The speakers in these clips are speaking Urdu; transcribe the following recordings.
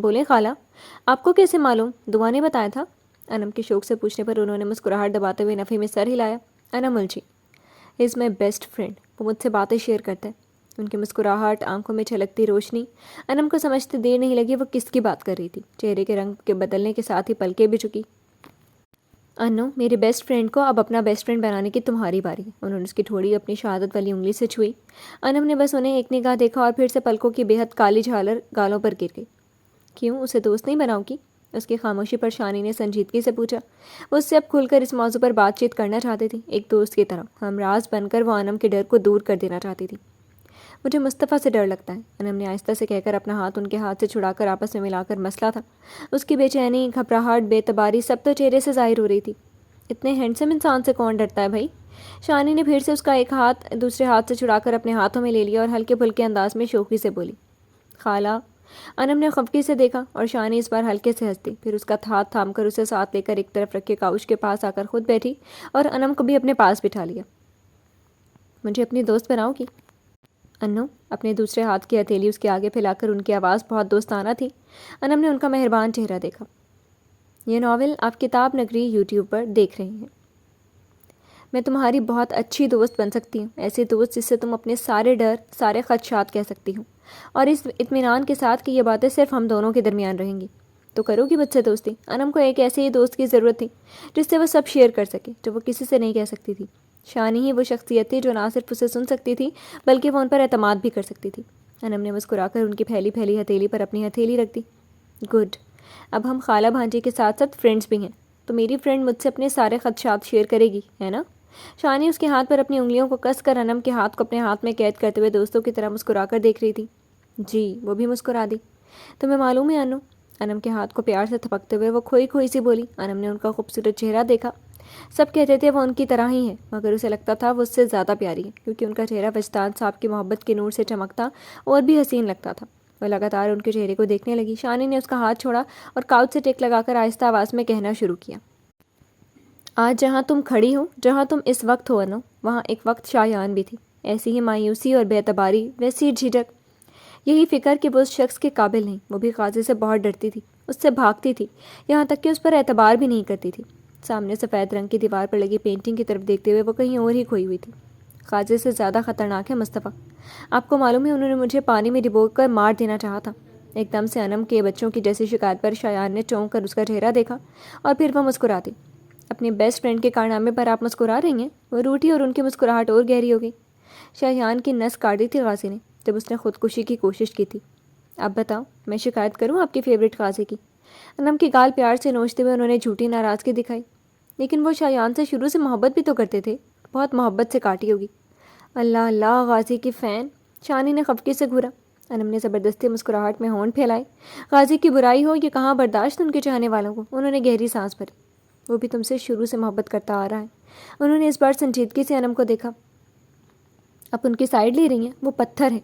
بولے خالہ، آپ کو کیسے معلوم؟ دعا نے بتایا تھا؟ انم کے شوق سے پوچھنے پر انہوں نے مسکراہٹ دباتے ہوئے نفی میں سر ہلایا۔ انم الجھی، از مائی بیسٹ فرینڈ، وہ مجھ سے باتیں شیئر کرتا ہے۔ ان کی مسکراہٹ، آنکھوں میں چھلکتی روشنی، انم کو سمجھتے دیر نہیں لگی وہ کس کی بات کر رہی تھی۔ چہرے کے رنگ کے بدلنے کے ساتھ ہی پلکیں بھی جھکی۔ انو، میرے بیسٹ فرینڈ کو اب اپنا بیسٹ فرینڈ بنانے کی تمہاری باری ہے۔ انہوں نے اس کی ٹھوڑی اپنی شہادت والی انگلی سے چھوئی۔ انم نے بس انہیں ایک نگاہ دیکھا اور پھر سے پلکوں کی بے حد کالی جھالر گالوں پر گر گئی۔ کیوں، اسے دوست نہیں بناؤ گی؟ اس کی خاموشی پر شانی نے سنجیدگی سے پوچھا۔ وہ اس سے اب کھل کر اس موضوع پر بات چیت کرنا چاہتی تھی، ایک دوست کی طرح ہمراز بن کر وہ انم کے ڈر کو دور کر دینا چاہتی تھی۔ مجھے مصطفیٰ سے ڈر لگتا ہے، انم نے آہستہ سے کہہ کر اپنا ہاتھ ان کے ہاتھ سے چھڑا کر آپس میں ملا کر مسئلہ تھا۔ اس کی بے چینی، گھبراہٹ، بے اعتباری سب تو چہرے سے ظاہر ہو رہی تھی۔ اتنے ہینڈسم انسان سے کون ڈرتا ہے بھائی؟ شانی نے پھر سے اس کا ایک ہاتھ دوسرے ہاتھ سے چھڑا کر اپنے ہاتھوں میں لے لیا اور ہلکے پھلکے انداز میں شوخی سے بولی۔ خالہ، انم نے خفگی سے دیکھا اور شانی اس بار ہلکے سے ہنس دی، پھر اس کا ہاتھ تھام کر اسے ساتھ لے کر ایک طرف رکھے کاؤچ کے پاس آ کر خود بیٹھی اور انم کو بھی اپنے پاس بٹھا لیا۔ مجھے اپنی دوست بناؤ گی؟ انو، اپنے دوسرے ہاتھ کی ہتھیلی اس کے آگے پھیلا کر ان کی آواز بہت دوستانہ تھی۔ انم نے ان کا مہربان چہرہ دیکھا۔ یہ ناول آپ کتاب نگری یوٹیوب پر دیکھ رہے ہیں۔ میں تمہاری بہت اچھی دوست بن سکتی ہوں، ایسی دوست جس سے تم اپنے سارے ڈر، سارے خدشات کہہ سکتی ہوں، اور اس اطمینان کے ساتھ کہ یہ باتیں صرف ہم دونوں کے درمیان رہیں گی۔ تو کرو گی مجھ سے دوستی؟ انم کو ایک ایسے ہی دوست کی ضرورت تھی جس سے وہ سب شیئر کر سکے، جو وہ کسی سے نہیں کہہ سکتی تھی۔ شانی ہی وہ شخصیت تھی جو نہ صرف اسے سن سکتی تھی بلکہ وہ ان پر اعتماد بھی کر سکتی تھی۔ انم نے مسکرا کر ان کی پھیلی پھیلی ہتھیلی پر اپنی ہتھیلی رکھ دی۔ گڈ، اب ہم خالہ بھانجی کے ساتھ ساتھ فرینڈس بھی ہیں، تو میری فرینڈ مجھ سے اپنے سارے خدشات شیئر کرے گی، ہے نا؟ شانی اس کے ہاتھ پر اپنی انگلیوں کو کس کر انم کے ہاتھ کو اپنے ہاتھ میں قید کرتے ہوئے دوستوں کی طرح مسکرا کر دیکھ رہی تھی۔ جی، وہ بھی مسکرا دی۔ تمہیں معلوم ہے انو، انم کے ہاتھ کو پیار سے تھپکتے ہوئے وہ کھوئی کھوئی سی بولی۔ انم نے ان کا خوبصورت چہرہ دیکھا۔ سب کہتے تھے وہ ان کی طرح ہی ہے، مگر اسے لگتا تھا وہ اس سے زیادہ پیاری ہے، کیونکہ ان کا چہرہ وجدان صاحب کی محبت کے نور سے چمکتا اور بھی حسین لگتا تھا۔ وہ لگاتار ان کے چہرے کو دیکھنے لگی۔ شانی نے اس کا ہاتھ چھوڑا اور کاؤچ سے ٹیک لگا کر آہستہ آواز میں کہنا شروع کیا۔ آج جہاں تم کھڑی ہو، جہاں تم اس وقت ہو انو، وہاں ایک وقت شایان بھی تھی۔ ایسی ہی مایوسی اور بے اعتباری، ویسی جھجک، یہی فکر کہ وہ اس شخص کے قابل نہیں۔ وہ بھی قاضی سے بہت ڈرتی تھی، اس سے بھاگتی تھی، یہاں تک کہ اس پر اعتبار بھی نہیں کرتی تھی۔ سامنے سفید رنگ کی دیوار پر لگی پینٹنگ کی طرف دیکھتے ہوئے وہ کہیں اور ہی کھوئی ہوئی تھی۔ قاضی سے زیادہ خطرناک ہے مصطفیٰ۔ آپ کو معلوم ہے انہوں نے مجھے پانی میں ڈبو کر مار دینا چاہا تھا۔ ایک دم سے انم کے بچوں کی جیسی شکایت پر شایان نے چونک کر اس کا چہرہ دیکھا اور پھر وہ مسکرا دی۔ اپنے بیسٹ فرینڈ کے کارنامے پر آپ مسکرا رہی ہیں؟ وہ روٹھی اور ان کی مسکراہٹ اور گہری ہو گئی۔ شایان کی نس کاٹ دی تھی قاضی نے جب اس نے خودکشی کی کوشش کی تھی۔ اب بتاؤ، میں شکایت کروں آپ کی فیوریٹ قاضی کی؟ انم کی گال پیار سے نوچتے ہوئے انہوں نے جھوٹی ناراضگی دکھائی۔ لیکن وہ شایان سے شروع سے محبت بھی تو کرتے تھے، بہت محبت سے کاٹی ہوگی۔ اللہ اللہ، غازی کی فین! شانی نے خفگی سے گھورا۔ انم نے زبردستی مسکراہٹ میں ہونٹ پھیلائے۔ غازی کی برائی ہو یہ کہاں برداشت ان کے چاہنے والوں کو۔ انہوں نے گہری سانس بھری۔ وہ بھی تم سے شروع سے محبت کرتا آ رہا ہے۔ انہوں نے اس بار سنجیدگی سے انم کو دیکھا۔ اب ان کی سائڈ لے رہی ہیں؟ وہ پتھر ہے،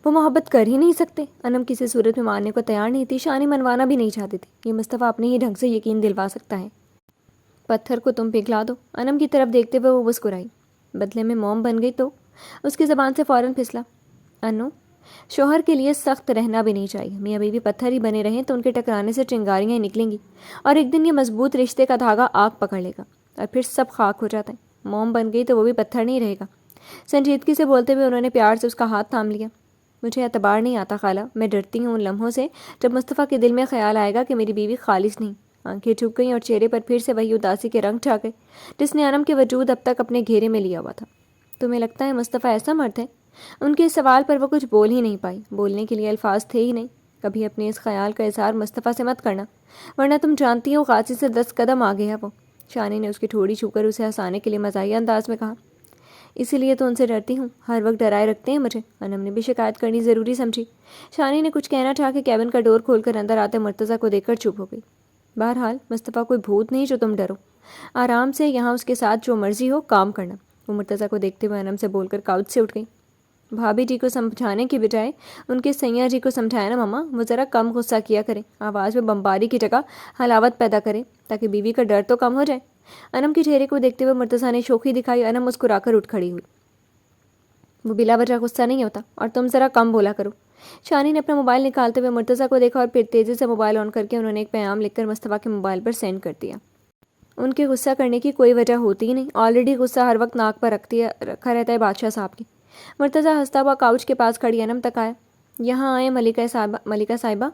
وہ محبت کر ہی نہیں سکتے۔ انم کسی صورت میں ماننے کو تیار نہیں تھی، شانی منوانا بھی نہیں چاہتی تھی۔ یہ مصطفیٰ اپنے ہی ڈھنگ سے یقین دلوا سکتا ہے۔ پتھر کو تم پگھلا دو۔ انم کی طرف دیکھتے ہوئے وہ مسکرائی۔ بدلے میں موم بن گئی تو؟ اس کی زبان سے فوراً پھسلا۔ انو، شوہر کے لیے سخت رہنا بھی نہیں چاہیے۔ میاں بیوی پتھر ہی بنے رہیں تو ان کے ٹکرانے سے چنگاریاں نکلیں گی اور ایک دن یہ مضبوط رشتے کا دھاگا آگ پکڑ لے گا اور پھر سب خاک ہو جاتا ہے۔ موم بن گئی تو وہ بھی پتھر نہیں رہے گا۔ سنجیدگی سے بولتے ہوئے انہوں نے پیار سے اس کا ہاتھ تھام لیا۔ مجھے اعتبار نہیں آتا خالہ، میں ڈرتی ہوں ان لمحوں سے جب مصطفیٰ کے دل میں خیال آئے گا کہ میری بیوی خالص نہیں۔ آنکھیں جھک گئیں اور چہرے پر پھر سے وہی اداسی کے رنگ چھا گئے جس نے انم کے وجود اب تک اپنے گھیرے میں لیا ہوا تھا۔ تمہیں لگتا ہے مصطفیٰ ایسا مرد ہے؟ ان کے اس سوال پر وہ کچھ بول ہی نہیں پائی۔ بولنے کے لیے الفاظ تھے ہی نہیں۔ کبھی اپنے اس خیال کا اظہار مصطفیٰ سے مت کرنا، ورنہ تم جانتی ہو غازی سے 10 قدم آگے ہے وہ۔ شانی نے اس کی ٹھوڑی چھو کر اسے ہنسانے کے لیے مزاحیہ انداز میں کہا۔ اسی لیے تو ان سے ڈرتی ہوں، ہر وقت ڈرائے رکھتے ہیں مجھے۔ انم نے بھی شکایت کرنی ضروری سمجھی۔ شانی نے کچھ کہنا چاہ کے کیبن کا ڈور کھول کر اندر آتے مرتضیٰ کو دیکھ کر چپ ہو گئی۔ بہرحال مصطفیٰ کوئی بھوت نہیں جو تم ڈرو۔ آرام سے یہاں اس کے ساتھ جو مرضی ہو کام کرنا۔ وہ مرتضیٰ کو دیکھتے ہوئے انم سے بول کر کاؤچ سے اٹھ گئی۔ بھابھی جی کو سمجھانے کی بجائے ان کے سیاں جی کو سمجھایا نا ماما، وہ ذرا کم غصہ کیا کریں، آواز میں بمباری کی جگہ حلاوت پیدا کریں تاکہ بیوی کا ڈر تو کم ہو جائے۔ انم کے چہرے کو دیکھتے ہوئے مرتضیٰ نے شوخی دکھائی۔ انم مسکرا کر اٹھ کھڑی ہوئی۔ وہ بلا وجہ غصہ نہیں ہوتا، اور تم ذرا کم بولا کرو۔ شانی نے اپنا موبائل نکالتے ہوئے مرتضیٰ کو دیکھا اور پھر تیزی سے موبائل آن کر کے انہوں نے ایک پیغام لکھ کر مصطفیٰ کے موبائل پر سینڈ کر دیا۔ ان کے غصہ کرنے کی کوئی وجہ ہوتی ہی نہیں، آلریڈی غصہ ہر وقت ناک پر رکھا رہتا ہے بادشاہ صاحب کی۔ مرتضیٰ ہنستا ہوا کاؤچ کے پاس کھڑی انم تک آیا۔ یہاں آئے ملکہ صاحبہ،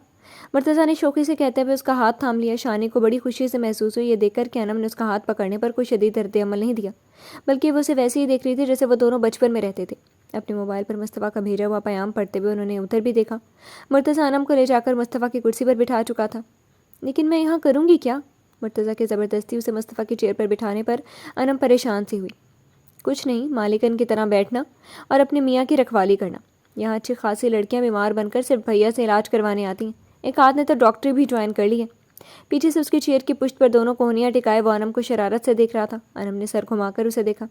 مرتضیٰ نے شوخی سے کہتے ہوئے اس کا ہاتھ تھام لیا۔ شانی کو بڑی خوشی سے محسوس ہوئی یہ دیکھ کر کہ انم نے اس کا ہاتھ پکڑنے پر کوئی شدید رد عمل نہیں دیا، بلکہ وہ اسے ویسے ہی دیکھ رہی تھی جیسے وہ دونوں بچپن میں رہتے تھے۔ اپنے موبائل پر مصطفیٰ کا بھیجا ہوا پیغام پڑھتے ہوئے انہوں نے ادھر بھی دیکھا۔ مرتضیٰ انم کو لے جا کر مصطفیٰ کی کرسی پر بٹھا چکا تھا۔ لیکن میں یہاں کروں گی کیا؟ مرتضیٰ کے زبردستی اسے مصطفیٰ کی چیئر پر بٹھانے پر انم پریشان سی ہوئی۔ کچھ نہیں، مالکن کی طرح بیٹھنا اور اپنے میاں کی رکھوالی کرنا۔ یہاں اچھی خاصی لڑکیاں بیمار بن کر صرف بھیا سے علاج کروانے آتی ہیں، ایک آدھ نے تو ڈاکٹری بھی جوائن کر لی ہے۔ پیچھے سے اس کی چیئر کی پشت پر دونوں کوہنیاں ٹکائے وہ انم کو شرارت سے دیکھ رہا تھا۔ انم نے سر گھما کر اسے دیکھا۔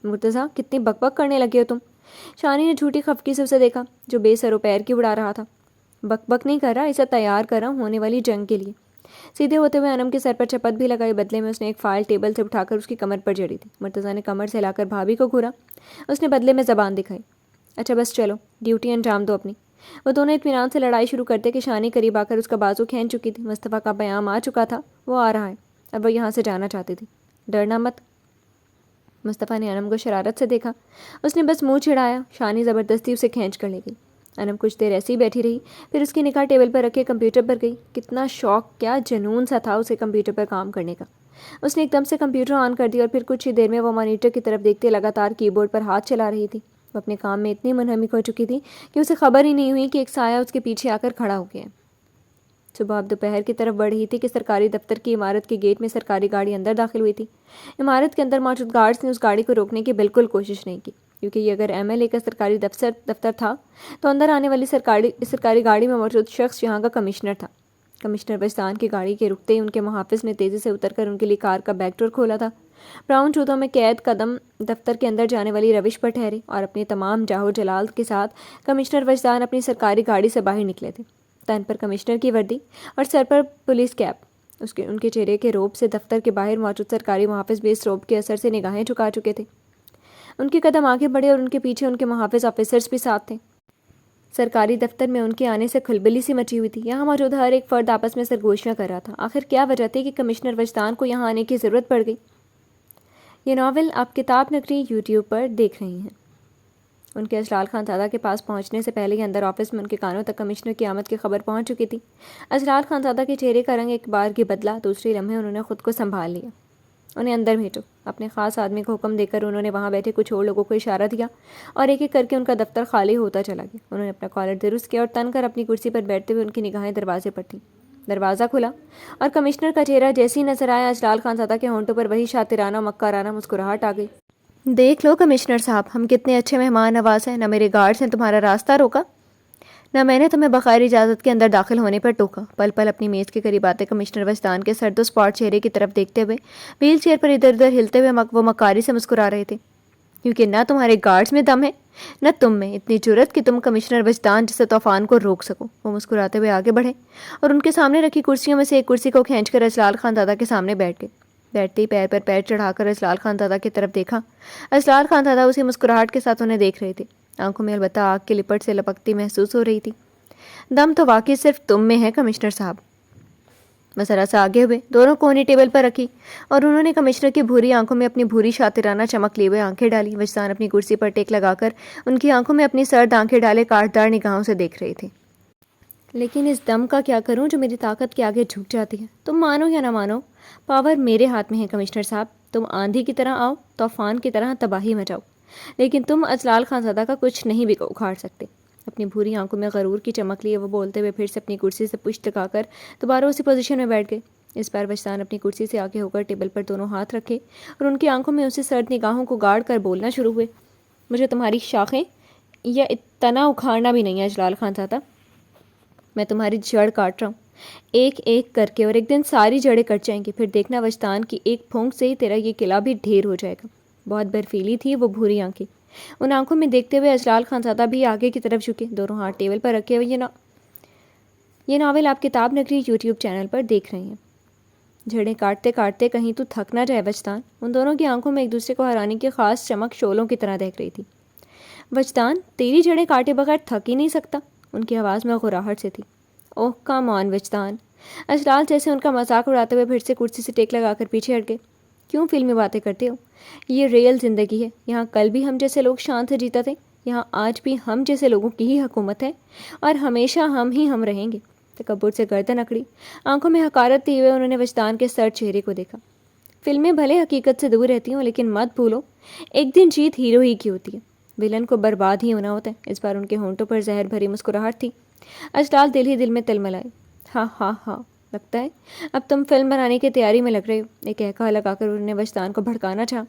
مرتضیٰ، کتنی بک بک کرنے لگے ہو تم؟ شانی نے جھوٹی خفگی سے اسے دیکھا جو بے سر و پیر کی اڑا رہا تھا۔ بک بک نہیں کر رہا، اسے تیار کر رہا ہوں ہونے والی جنگ کے لیے۔ سیدھے ہوتے ہوئے انم کے سر پر چپت بھی لگائی، بدلے میں اس نے ایک فائل ٹیبل سے اٹھا کر اس کی کمر پر جڑی تھی۔ مرتضیٰ نے کمر سے لا کر بھابھی کو گھورا، اس نے بدلے میں زبان دکھائی۔ اچھا بس چلو، ڈیوٹی انجام دو اپنی۔ وہ دونوں اطمینان سے لڑائی شروع کرتے کہ شانی قریب آ کر اس کا بازو کھینچ چکی تھی۔ مصطفیٰ کا پیغام آ چکا تھا، وہ آ رہا ہے، اب وہ یہاں سے جانا چاہتی تھی۔ ڈرنا مت۔ مصطفیٰ نے انم کو شرارت سے دیکھا، اس نے بس منہ چھڑایا۔ شانی زبردستی اسے کھینچ کر لے گئی۔ انم کچھ دیر ایسی ہی بیٹھی رہی، پھر اس کی نگاہ ٹیبل پر رکھے کمپیوٹر پر گئی۔ کتنا شوق، کیا جنون سا تھا اسے کمپیوٹر پر کام کرنے کا۔ اس نے ایک دم سے کمپیوٹر آن کر دیا اور پھر کچھ ہی دیر میں وہ مانیٹر کی طرف دیکھتے لگاتار کی بورڈ پر ہاتھ چلا رہی تھی۔ وہ اپنے کام میں اتنی منہمک ہو چکی تھی کہ اسے خبر ہی نہیں ہوئی کہ ایک سایہ اس کے پیچھے آ کر کھڑا ہو گیا۔ صبح اب دوپہر کی طرف بڑھ رہی تھی کہ سرکاری دفتر کی عمارت کے گیٹ میں سرکاری گاڑی اندر داخل ہوئی تھی۔ عمارت کے اندر موجود گارڈز نے اس گاڑی کو روکنے کی بالکل کوشش نہیں کی، کیونکہ یہ اگر ایم ایل اے کا سرکاری دفتر تھا تو اندر آنے والی سرکاری گاڑی میں موجود شخص یہاں کا کمشنر تھا۔ کمشنر وجدان کی گاڑی کے رکتے ہی ان کے محافظ نے تیزی سے اتر کر ان کے لیے کار کا بیک ڈور کھولا تھا۔ براؤن جوتوں میں قید قدم دفتر کے اندر جانے والی روش پر ٹھہرے اور اپنے تمام جاہو جلال کے ساتھ کمشنر وجدان اپنی سرکاری گاڑی سے باہر نکلے تھے۔ تن پر کمشنر کی وردی اور سر پر پولیس کیپ، ان کے چہرے کے روب سے دفتر کے باہر موجود سرکاری محافظ بھی اس روب کے اثر سے نگاہیں جھکا چکے تھے۔ ان کے قدم آگے بڑھے اور ان کے پیچھے ان کے محافظ آفیسرز بھی ساتھ تھے۔ سرکاری دفتر میں ان کے آنے سے کھلبلی سی مچی ہوئی تھی۔ یہاں موجود ہر ایک فرد آپس میں سرگوشیاں کر رہا تھا۔ آخر کیا وجہ تھی کہ کمشنر وجدان کو یہاں آنے کی ضرورت پڑ گئی؟ یہ ناول آپ کتاب نگری یوٹیوب پر دیکھ رہی ہیں۔ ان کے اجلال خان زادہ کے پاس پہنچنے سے پہلے ہی اندر آفس میں ان کے کانوں تک کمشنر کی آمد کی خبر پہنچ چکی تھی۔ اجلال خان زادہ کے چہرے کا رنگ ایک بار کی بدلا، دوسری لمحے انہوں نے خود کو سنبھال لیا۔ انہیں اندر بھیجو، اپنے خاص آدمی کو حکم دے کر انہوں نے وہاں بیٹھے کچھ اور لوگوں کو اشارہ دیا اور ایک ایک کر کے ان کا دفتر خالی ہوتا چلا گیا۔ انہوں نے اپنا کالر درست کیا اور تن کر اپنی کرسی پر بیٹھتے ہوئے ان کی نگاہیں دروازے پر تھیں۔ دروازہ کھلا اور کمشنر کا چہرہ جیسے ہی نظر آیا، اجلال خان زادہ کے ہونٹوں پر وہی شاطرانہ مکارانہ مسکراہٹ آ گئی۔ دیکھ لو کمشنر صاحب، ہم کتنے اچھے مہمان نواز ہیں، نہ میرے گارڈز نے تمہارا راستہ روکا، نہ میں نے تمہیں بغیر اجازت کے اندر داخل ہونے پر ٹوکا۔ پل پل اپنی میز کے قریب آتے کمشنر وجدان کے سرد و سپاٹ چہرے کی طرف دیکھتے ہوئے ویل چیئر پر ادھر ادھر ہلتے ہوئے وہ مکاری سے مسکرا رہے تھے، کیونکہ نہ تمہارے گارڈز میں دم ہے نہ تم میں اتنی جرت کہ تم کمشنر وجدان جیسے طوفان کو روک سکو۔ وہ مسکراتے ہوئے آگے بڑھے اور ان کے سامنے رکھی کرسیوں میں سے ایک کرسی کو کھینچ کر اجلال خان زادہ کے سامنے بیٹھ گئے۔ بیٹھتے ہی پیر پر پیر چڑھا کر اجلال خان زادہ کی طرف دیکھا۔ اجلال خان زادہ اسی مسکراہٹ کے ساتھ انہیں دیکھ رہے تھے، آنکھوں میں البتہ آگ کی لپٹ سے لپکتی محسوس ہو رہی تھی۔ دم تو واقعی صرف تم میں ہے کمشنر صاحب۔ وہ ذرا سا آگے ہوئے، دونوں کونی ٹیبل پر رکھی اور انہوں نے کمشنر کی بھوری آنکھوں میں اپنی بھوری شاطرانہ چمک لیے ہوئے آنکھیں ڈالی۔ وجدان اپنی کرسی پر ٹیک لگا کر ان کی آنکھوں میں اپنی سرد آنکھیں ڈالے کاٹدار نگاہوں سے دیکھ رہے تھے۔ لیکن اس دم کا کیا کروں جو میری طاقت کے آگے جھک جاتی ہے؟ تم مانو یا نہ مانو، پاور میرے ہاتھ میں ہے کمشنر صاحب۔ تم آندھی کی طرح آؤ، طوفان کی طرح تباہی مچاؤ، لیکن تم اجلال خان زادہ کا کچھ نہیں بھی اکھاڑ سکتے۔ اپنی بھوری آنکھوں میں غرور کی چمک لیے وہ بولتے ہوئے پھر سے اپنی کرسی سے پشت لگا کر دوبارہ اسی پوزیشن میں بیٹھ گئے۔ اس بار وجدان اپنی کرسی سے آگے ہو کر ٹیبل پر دونوں ہاتھ رکھے اور ان کی آنکھوں میں اسی سرد نگاہوں کو گاڑ کر بولنا شروع ہوئے۔ مجھے تمہاری شاخیں یا تنا اکھاڑنا بھی نہیں ہے اجلال خان زادہ، میں تمہاری جڑ کاٹ رہا ہوں ایک ایک کر کے، اور ایک دن ساری جڑیں کٹ جائیں گی۔ پھر دیکھنا وجدان کی ایک پھونک سے ہی تیرا یہ قلعہ بھی ڈھیر ہو جائے گا۔ بہت برفیلی تھی وہ بھوری آنکھیں۔ ان آنکھوں میں دیکھتے ہوئے اجلال خان زادہ بھی آگے کی طرف جھکے، دونوں ہاتھ ٹیبل پر رکھے ہوئے۔ یہ ناول آپ کتاب نگری یوٹیوب چینل پر دیکھ رہے ہیں۔ جڑیں کاٹتے کاٹتے کہیں تو تھک نہ جائے وجدان۔ ان دونوں کی آنکھوں میں ایک دوسرے کو ہرانے کی خاص چمک شعلوں کی طرح دیکھ رہی تھی۔ وجدان، تیری جڑیں کاٹے بغیر تھک ہی نہیں سکتا، ان کی آواز میں غراہٹ سے تھی۔ اوہ کم آن وجدان۔ اجلال جیسے ان کا مذاق اڑاتے ہوئے پھر سے کرسی سے ٹیک لگا کر پیچھے ہٹ گئے۔ کیوں فلمی باتیں کرتے ہو؟ یہ ریئل زندگی ہے، یہاں کل بھی ہم جیسے لوگ شان سے جیتا تھے، یہاں آج بھی ہم جیسے لوگوں کی ہی حکومت ہے، اور ہمیشہ ہم رہیں گے۔ تکبر سے گردن اکڑی، آنکھوں میں حقارت دیے ہوئے انہوں نے وجدان کے سرد چہرے کو دیکھا۔ فلمیں بھلے حقیقت سے دور رہتی ہوں، لیکن مت بھولو ایک دن جیت ہیرو ہی کی ہوتی ہے، ویلن کو برباد ہی ہونا ہوتا ہے۔ اس بار ان کے ہونٹوں پر زہر بھری مسکراہٹ تھی۔ اجلال دل ہی دل میں تلملائے۔ ہاں لگتا ہے اب تم فلم بنانے کی تیاری میں لگ رہے ہو، ایک کہا لگا کر انہوں نے وجدان کو بھڑکانا چاہا۔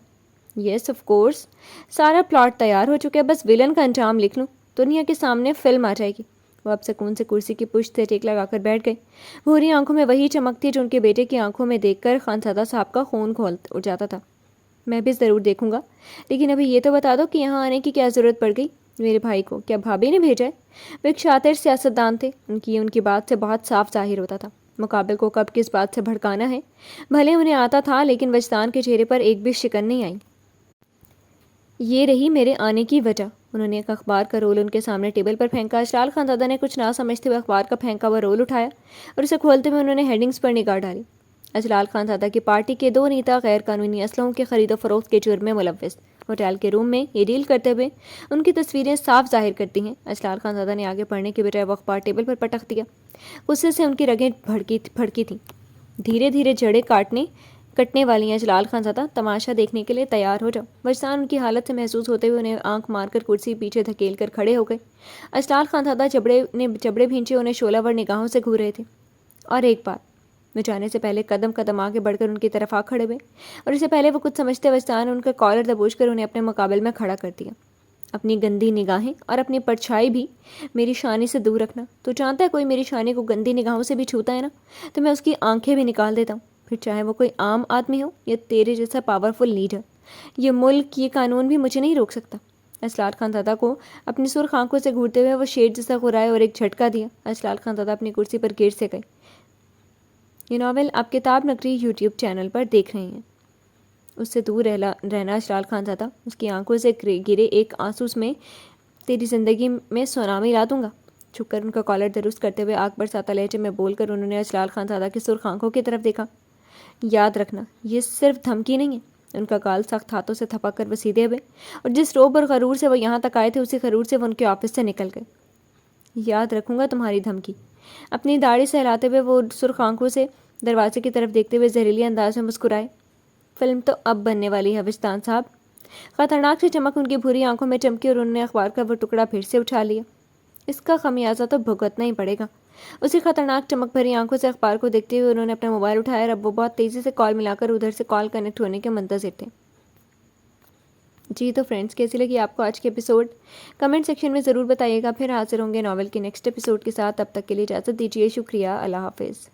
یس آف کورس، سارا پلاٹ تیار ہو چکا ہے، بس ویلن کا انجام لکھ لوں، دنیا کے سامنے فلم آ جائے گی۔ وہ اب سکون سے کرسی کی پشت سے ٹیک لگا کر بیٹھ گئے۔ بھوری آنکھوں میں وہی چمک تھی جو ان کے بیٹے کی آنکھوں میں دیکھ کر خانزادہ صاحب کا خون کھول اٹھ جاتا تھا۔ میں بھی ضرور دیکھوں گا، لیکن ابھی یہ تو بتا دو کہ یہاں آنے کی کیا ضرورت پڑ گئی میرے بھائی کو؟ کیا بھابھی نے بھیجا ہے؟ وہ ایک شاطر سیاستدان تھے، ان کی بات سے بہت صاف ظاہر ہوتا تھا مقابل کو کب کس بات سے بھڑکانا ہے۔ بھلے انہیں آتا تھا، لیکن وجدان کے چہرے پر ایک بھی شکن نہیں آئی۔ یہ رہی میرے آنے کی وجہ۔ انہوں نے ایک اخبار کا رول ان کے سامنے ٹیبل پر پھینکا۔ اجلال خانزادہ نے کچھ نہ سمجھتے ہوئے اخبار کا پھینکا ہوا رول اٹھایا اور اسے کھولتے ہوئے انہوں نے ہیڈنگز پر نگاہ ڈالی۔ اجلال خانزادہ کی پارٹی کے 2 نیتا غیر قانونی اسلحوں کے خرید و فروخت کے جرم میں ملوث۔ ہوٹل کے روم میں یہ ڈیل کرتے ہوئے ان کی تصویریں صاف ظاہر کرتی ہیں۔ اجلال خانزادہ نے آگے پڑھنے کے بجائے وہ اخبار ٹیبل پر پٹک دیا۔ غصے سے ان کی رگیں بھڑکی تھیں۔ دھیرے دھیرے جڑیں کٹنے والی اجلال خانزادہ، تماشا دیکھنے کے لیے تیار ہو جاؤ۔ وجدان ان کی حالت سے محسوس ہوتے ہوئے انہیں آنکھ مار کر کرسی پیچھے دھکیل کر کھڑے ہو گئے۔ اجلال خانزادہ جبڑے بھینچے انہیں شعلہ ور نگاہوں سے گھور رہے تھے۔ اور ایک بات، وہ جانے سے پہلے قدم آگے بڑھ کر ان کی طرف آ کھڑے ہوئے، اور اسے پہلے وہ کچھ سمجھتے وجدان ان کا کالر دبوچ کر انہیں اپنے مقابل میں کھڑا کر دیا۔ اپنی گندی نگاہیں اور اپنی پرچھائی بھی میری شانی سے دور رکھنا۔ تو جانتا ہے کوئی میری شانی کو گندی نگاہوں سے بھی چھوتا ہے نا، تو میں اس کی آنکھیں بھی نکال دیتا ہوں، پھر چاہے وہ کوئی عام آدمی ہو یا تیرے جیسا پاورفل لیڈر۔ یہ ملک، یہ قانون بھی مجھے نہیں روک سکتا۔ اجلال خانزادہ کو اپنی سرخ آنکھوں سے گھورتے ہوئے وہ شیر جیسا غرائے اور ایک جھٹکا دیا۔ اجلال خانزادہ اپنی کرسی پر گر سے گئے۔ یہ ناول آپ کتاب نگری یوٹیوب چینل پر دیکھ رہے ہیں۔ اس سے دور رہنا اجلال خانزادہ، اس کی آنکھوں سے گرے ایک آنسو میں تیری زندگی میں سونامی لا دوں گا۔ چھپ کر ان کا کالر درست کرتے ہوئے آگ برساتا لہجے میں بول کر انہوں نے اجلال خانزادہ کی سرخ آنکھوں کی طرف دیکھا۔ یاد رکھنا، یہ صرف دھمکی نہیں ہے۔ ان کا گال سخت ہاتھوں سے تھپک کر وہ سیدھے ہوئے، اور جس روب اور غرور سے وہ یہاں تک آئے تھے اسی غرور سے وہ ان کے آفس سے نکل گئے۔ یاد رکھوں گا تمہاری دھمکی۔ اپنی داڑھی سہلاتے ہوئے وہ سرخ آنکھوں سے دروازے کی طرف دیکھتے ہوئے زہریلی انداز میں مسکرائے۔ فلم تو اب بننے والی ہے وجدان صاحب۔ خطرناک سی چمک ان کی بھوری آنکھوں میں چمکی اور انہوں نے اخبار کا وہ ٹکڑا پھر سے اٹھا لیا۔ اس کا خمیازہ تو بھگتنا ہی پڑے گا۔ اسی خطرناک چمک بھری آنکھوں سے اخبار کو دیکھتے ہوئے انہوں نے اپنا موبائل اٹھایا اور اب وہ بہت تیزی سے کال ملا کر ادھر سے کال کنیکٹ ہونے کے منتظر تھے۔ جی تو فرینڈس، کیسی لگی آپ کو آج کے ایپیسوڈ؟ کمنٹ سیکشن میں ضرور بتائیے گا۔ پھر حاضر ہوں گے ناول کے نیکسٹ ایپیسوڈ کے ساتھ۔ تب تک کے لیے اجازت دیجیے۔ شکریہ، اللہ حافظ۔